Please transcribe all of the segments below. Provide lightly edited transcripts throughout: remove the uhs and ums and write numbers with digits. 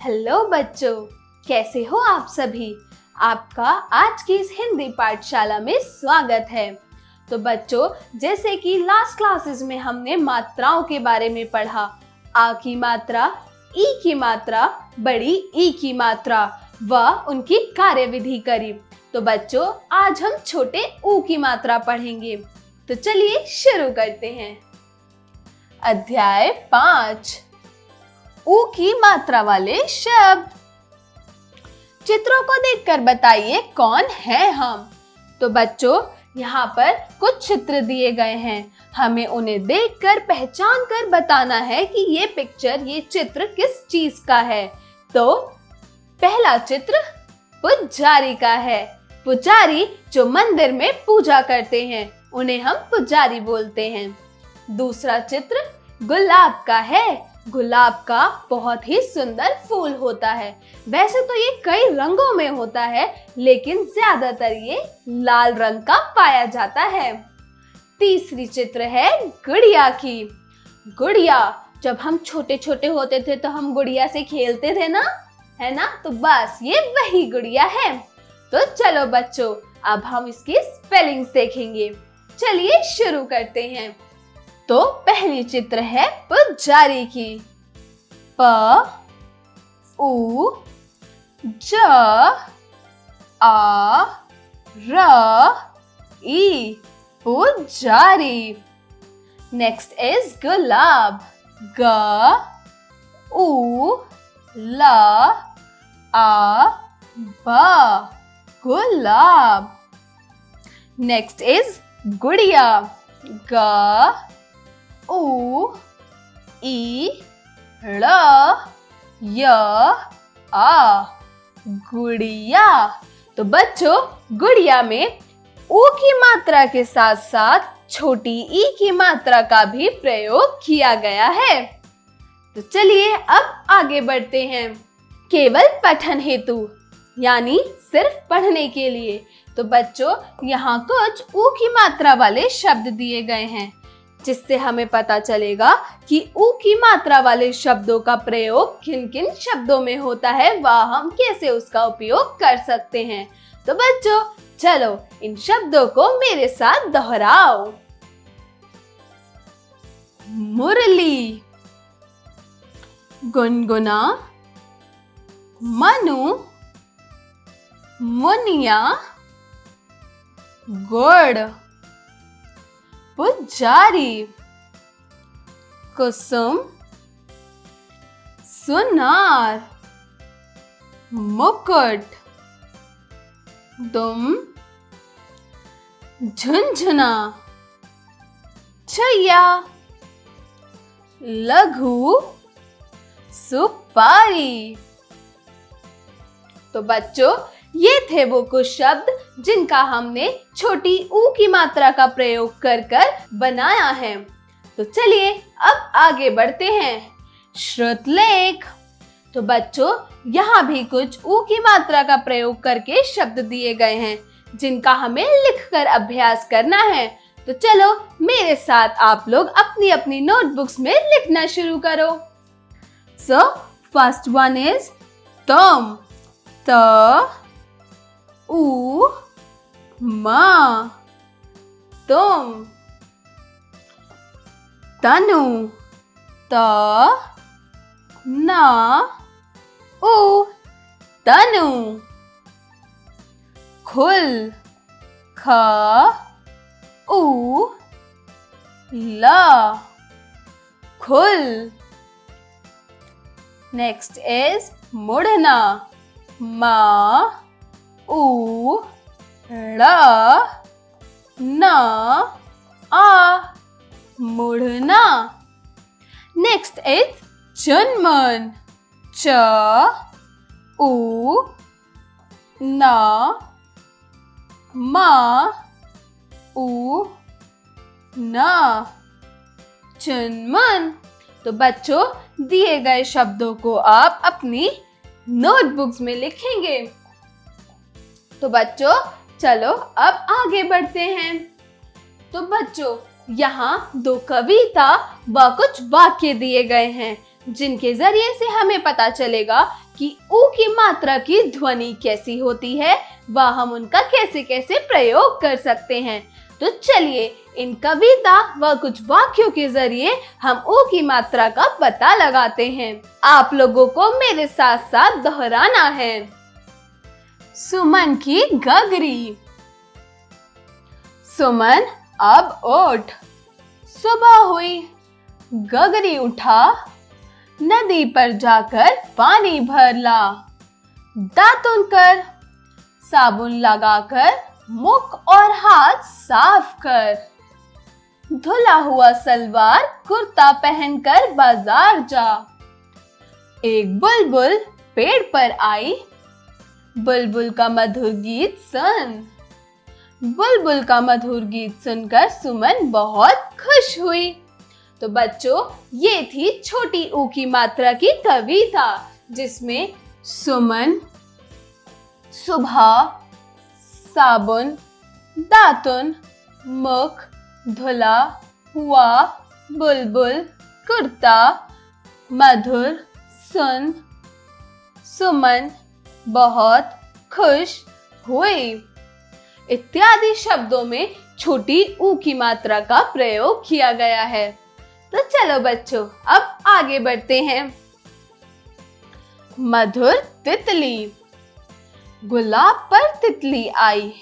Hello बच्चों, कैसे हो आप सभी। आपका आज की इस हिंदी पाठशाला में स्वागत है। तो बच्चों, जैसे कि लास्ट क्लासेस में हमने मात्राओं के बारे में पढ़ा, आ की मात्रा, ई की मात्रा, बड़ी ई की मात्रा व उनकी कार्यविधि करी। तो बच्चों, आज हम छोटे ऊ की मात्रा पढ़ेंगे। तो चलिए शुरू करते हैं। अध्याय 5, ऊ की मात्रा वाले शब्द। चित्रों को देखकर बताइए कौन है हम। तो बच्चों, यहाँ पर कुछ चित्र दिए गए हैं। हमें उन्हें देखकर पहचान कर बताना है कि ये चित्र किस चीज का है। तो पहला चित्र पुजारी का है। पुजारी जो मंदिर में पूजा करते हैं, उन्हें हम पुजारी बोलते हैं। दूसरा चित्र गुलाब का है। गुलाब का बहुत ही सुंदर फूल होता है। वैसे तो ये कई रंगों में होता है, लेकिन ज्यादातर ये लाल रंग का पाया जाता है। तीसरी चित्र है गुड़िया की। गुड़िया, जब हम छोटे छोटे होते थे तो हम गुड़िया से खेलते थे ना, है ना। तो बस ये वही गुड़िया है। तो चलो बच्चों, अब हम इसकी स्पेलिंग सीखेंगे। चलिए शुरू करते हैं। तो पहली चित्र है पुजारी की। प उ ज आ र ई, पुजारी। नेक्स्ट इज गुलाब। ग उ ल आ ब, गुलाब। नेक्स्ट इज गुड़िया। ग उ ई ळ य आ, गुड़िया। तो बच्चों, गुड़िया में ऊ की मात्रा के साथ साथ छोटी ई की मात्रा का भी प्रयोग किया गया है। तो चलिए अब आगे बढ़ते हैं। केवल पठन हेतु, यानी सिर्फ पढ़ने के लिए। तो बच्चों, यहाँ कुछ ऊ की मात्रा वाले शब्द दिए गए हैं, जिससे हमें पता चलेगा कि ऊ की मात्रा वाले शब्दों का प्रयोग किन किन शब्दों में होता है, वह हम कैसे उसका उपयोग कर सकते हैं। तो बच्चों, चलो इन शब्दों को मेरे साथ दोहराओ। मुरली, गुनगुना, मनु, मुनिया, गुड़। पुजारी, कुसुम, सुनार, मुकुट, दुम, झुंझुना, छैया, लघु, सुपारी। तो बच्चों, ये थे वो कुछ शब्द जिनका हमने छोटी ऊ की मात्रा का प्रयोग कर बनाया है। तो चलिए अब आगे बढ़ते हैं। श्रुतलेख। तो बच्चों, यहाँ भी कुछ ऊ की मात्रा का प्रयोग करके शब्द दिए गए हैं, जिनका हमें लिखकर अभ्यास करना है। तो चलो मेरे साथ आप लोग अपनी अपनी नोटबुक्स में लिखना शुरू करो। सो फर्स्ट वन इज तुम। त उ मा, तुम। तनु। त ना उ, तनु। खुल। ख उ ल, खुल। नेक्स्ट इज मुड़ना। मा उ ड़ न आ, मुड़ना। नेक्स्ट इज चुनमुन। च उ न मा उ न, चुनमुन। तो बच्चों, दिए गए शब्दों को आप अपनी नोटबुक्स में लिखेंगे। तो बच्चों, चलो अब आगे बढ़ते हैं। तो बच्चों, यहाँ दो कविता व कुछ वाक्य दिए गए हैं, जिनके जरिए से हमें पता चलेगा कि ऊ की मात्रा की ध्वनि कैसी होती है, वह हम उनका कैसे कैसे प्रयोग कर सकते हैं। तो चलिए इन कविता व कुछ वाक्यों के जरिए हम ऊ की मात्रा का पता लगाते हैं। आप लोगों को मेरे साथ साथ दोहराना है। सुमन की गगरी। सुमन अब उठ। सुबह हुई, गगरी उठा, नदी पर जाकर पानी भर ला। दातुन कर, साबुन लगाकर मुख और हाथ साफ कर। धुला हुआ सलवार कुर्ता पहनकर बाजार जा। एक बुलबुल पेड़ पर आई, बुलबुल का मधुर गीत सुन। बुलबुल का मधुर गीत सुनकर सुमन बहुत खुश हुई। तो बच्चों, ये थी छोटी ऊ की मात्रा की कविता, जिसमें सुमन, सुबह, साबुन, दातुन, मुख, धुला हुआ, बुलबुल, कुर्ता, मधुर, सुन, सुमन बहुत खुश हुई इत्यादि शब्दों में छोटी ऊ की मात्रा का प्रयोग किया गया है। तो चलो बच्चों, अब आगे बढ़ते हैं। मधुर तितली। गुलाब पर तितली आई,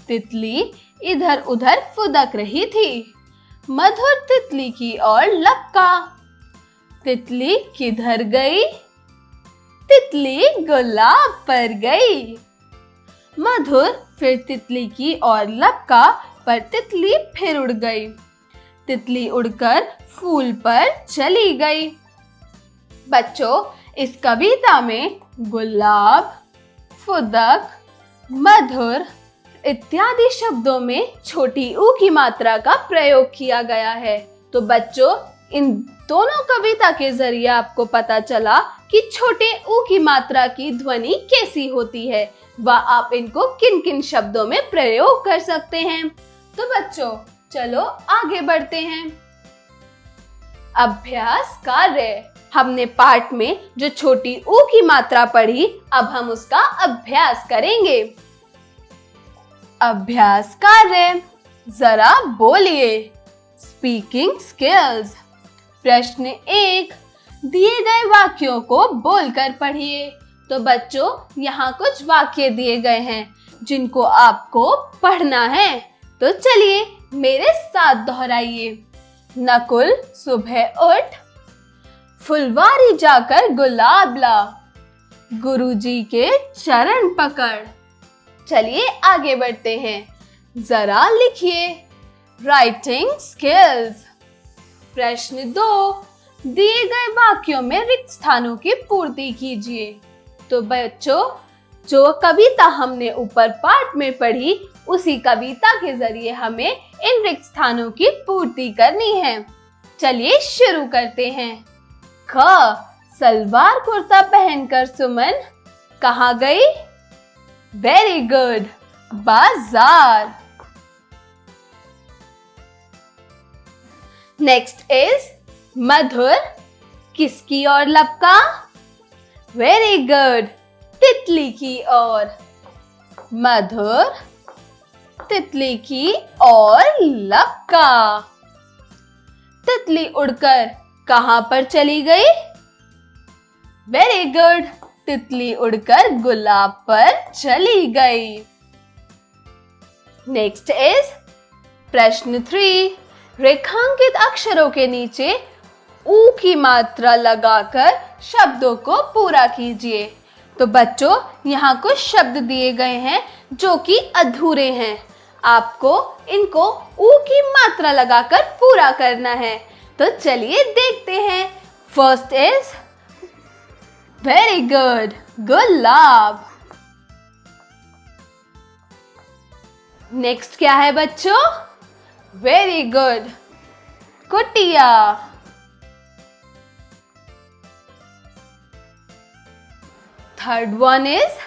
तितली इधर उधर फुदक रही थी। मधुर तितली की ओर लपका, तितली किधर गई? तितली गुलाब पर गई। मधुर फिर तितली की ओर लपका, पर तितली फिर उड़ गई। तितली उड़कर फूल पर चली गई। बच्चों, इस कविता में गुलाब, फुदक, मधुर इत्यादि शब्दों में छोटी ऊ की मात्रा का प्रयोग किया गया है। तो बच्चों, इन दोनों कविता के जरिए आपको पता चला कि छोटे ऊ की मात्रा की ध्वनि कैसी होती है व आप इनको किन किन शब्दों में प्रयोग कर सकते हैं। तो बच्चों, चलो आगे बढ़ते हैं। अभ्यास कार्य। हमने पाठ में जो छोटी ऊ की मात्रा पढ़ी, अब हम उसका अभ्यास करेंगे। अभ्यास कार्य। जरा बोलिए। Speaking skills. प्रश्न 1, दिए गए वाक्यों को बोलकर पढ़िए। तो बच्चों, यहाँ कुछ वाक्य दिए गए हैं जिनको आपको पढ़ना है। तो चलिए मेरे साथ दोहराइए। नकुल सुबह उठ, फुलवारी जाकर गुलाब ला, गुरुजी के चरण पकड़। चलिए आगे बढ़ते हैं। जरा लिखिए। Writing skills. प्रश्न 2, दिए गए वाक्यों में रिक्त स्थानों की पूर्ति कीजिए। तो बच्चों, जो कविता हमने ऊपर पाठ में पढ़ी, उसी कविता के जरिए हमें इन रिक्त स्थानों की पूर्ति करनी है। चलिए शुरू करते हैं। ख, सलवार कुर्ता पहनकर सुमन कहाँ गई? वेरी गुड, बाजार। नेक्स्ट इज मधुर, किसकी ओर लपका? वेरी गुड, तितली की ओर। मधुर तितली की ओर लपका। तितली उड़कर कहां पर चली गई? वेरी गुड, तितली उड़कर गुलाब पर चली गई। नेक्स्ट इज प्रश्न 3, रेखांकित अक्षरों के नीचे ऊ की मात्रा लगाकर शब्दों को पूरा कीजिए। तो बच्चों, यहाँ कुछ शब्द दिए गए हैं जो कि अधूरे हैं। आपको इनको ऊ की मात्रा लगाकर पूरा करना है। तो चलिए देखते हैं। फर्स्ट इज वेरी गुड, गुलाब। नेक्स्ट क्या है बच्चों? वेरी गुड, कुटिया। थर्ड वन इज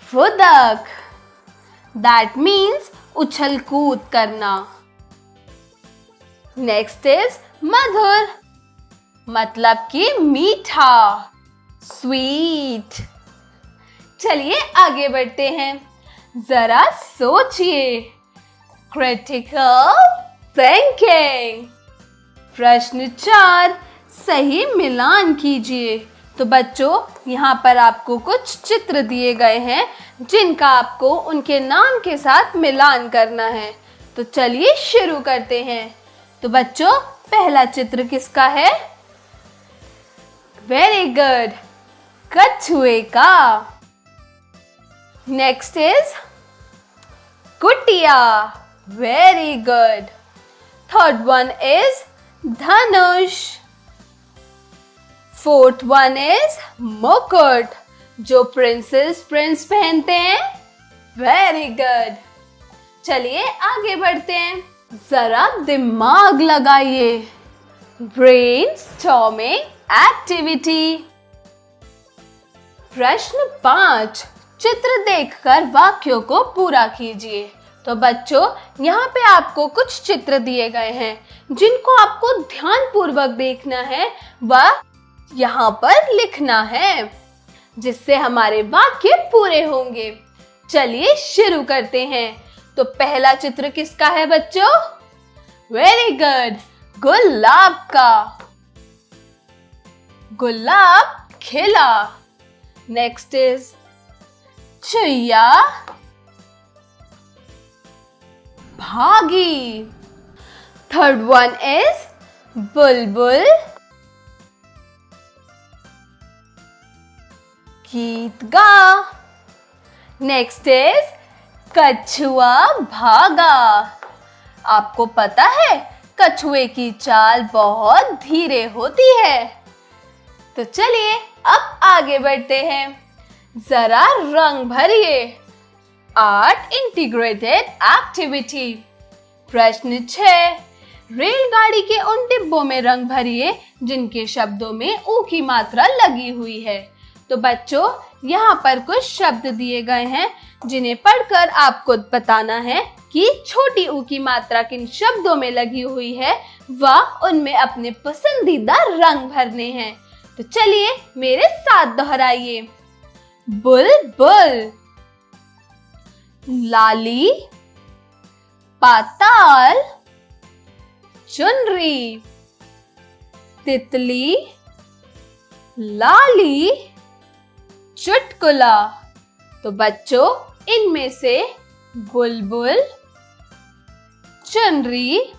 फुदक, दैट मीन्स उछल कूद करना। नेक्स्ट इज मधुर, मतलब कि मीठा, स्वीट। चलिए आगे बढ़ते हैं। जरा सोचिए। Critical thinking. प्रश्न 4, सही मिलान कीजिए। तो बच्चों, यहाँ पर आपको कुछ चित्र दिए गए हैं जिनका आपको उनके नाम के साथ मिलान करना है। तो चलिए शुरू करते हैं। तो बच्चों, पहला चित्र किसका है? वेरी गुड, कछुए का। नेक्स्ट इज कुटिया। Very good. Third one is Dhanush. Fourth one is मुकुट, जो प्रिंसेस प्रिंस पहनते हैं। Very good. चलिए आगे बढ़ते हैं। जरा दिमाग लगाइए। Brainstorming activity. प्रश्न 5, चित्र देखकर वाक्यों को पूरा कीजिए। तो बच्चों, यहाँ पे आपको कुछ चित्र दिए गए हैं जिनको आपको ध्यानपूर्वक देखना है व यहाँ पर लिखना है, जिससे हमारे वाक्य पूरे होंगे। चलिए शुरू करते हैं। तो पहला चित्र किसका है बच्चों? वेरी गुड, गुलाब का। गुलाब खिला। नेक्स्ट इज चुईया भागी। थर्ड वन इज बुलबुल गीत गा। नेक्स्ट इज कछुआ भागा। आपको पता है कछुए की चाल बहुत धीरे होती है। तो चलिए अब आगे बढ़ते हैं। जरा रंग भरिए। Art integrated activity. प्रश्न 6, रेलगाड़ी के उन डिब्बों में रंग भरिए जिनके शब्दों में ऊ की मात्रा लगी हुई है। तो बच्चों, यहाँ पर कुछ शब्द दिए गए हैं जिन्हें पढ़कर आपको बताना है कि छोटी ऊ की मात्रा किन शब्दों में लगी हुई है व उनमें अपने पसंदीदा रंग भरने हैं। तो चलिए मेरे साथ दोहराइए। बुलबुल, लाली, पाताल, चुनरी, तितली, लाली, चुटकुला। तो बच्चों, इनमें से बुलबुल, चुनरी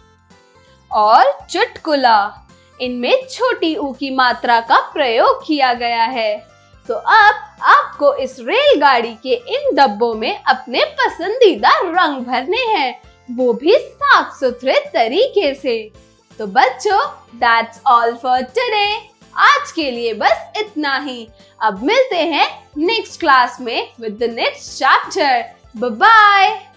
और चुटकुला, इनमें छोटी ऊ की मात्रा का प्रयोग किया गया है। तो अब आपको इस रेलगाड़ी के इन डब्बों में अपने पसंदीदा रंग भरने हैं, वो भी साफ सुथरे तरीके से। तो बच्चों, दैट्स ऑल फॉर टुडे। आज के लिए बस इतना ही। अब मिलते हैं नेक्स्ट क्लास में with the next chapter. Bye bye.